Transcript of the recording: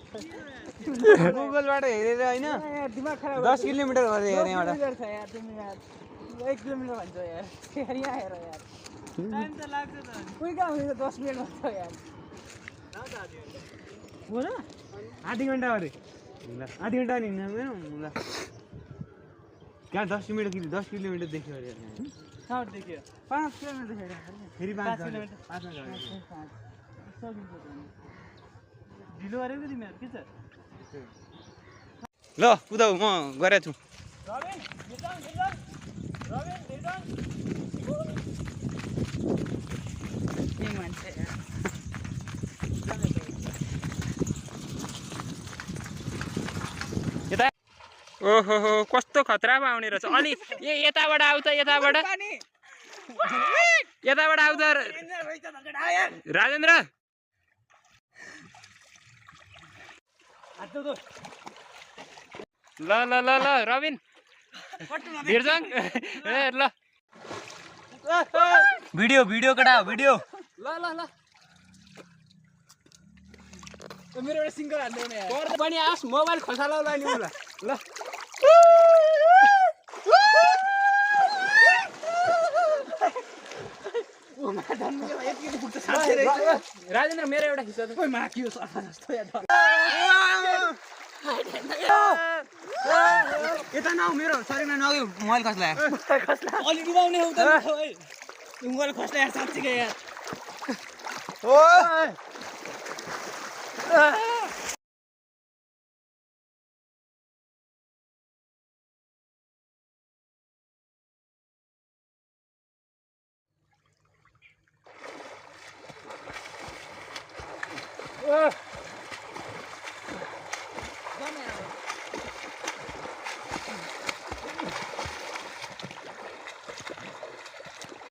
गुगलबाट हेरेर हैन दिमाग खराब 10 किलोमिटर गरे यार यहाँबाट 1 किलोमिटर भन्छ यार यहाँ हेर यार टाइम त लाग्छ त कोही कहाँ हुन्छ 10 मिनेट भन्छ यार हो र आधी घण्टा गरे ल आधी घण्टा नि ल कहाँ 10 किलोमिटर देख्यो अरे कहाँ देखियो 5 किलोमिटर देखेर फेरि 5 किलोमिटर 5 ढिलो गरेको तिमीहरू के छ ल कुदाउ म गरेछु ओहो हो कस्तो खतरा आउने रहेछ अनि यताबाट आउँछ यताबाट आउँछ राजेन्द्र ल ल ल ल रबिन भिड्छन् ए ल भिडियो कटा भिडियो ल ल ल मेरो एउटा सिङ्गल हान्दै पर्दा पनि आओस् मोबाइल खसाला नि होला ल राजेन्द्र मेरो एउटा खिच्छ त खोइ माकियो सफा जस्तो यार यता नआउ मेरो शरीरमा नआउ मोबाइल खस्ला अलि डुबाउने हो त ओइ मोबाइल खस्ला यार साच्चै यार ओ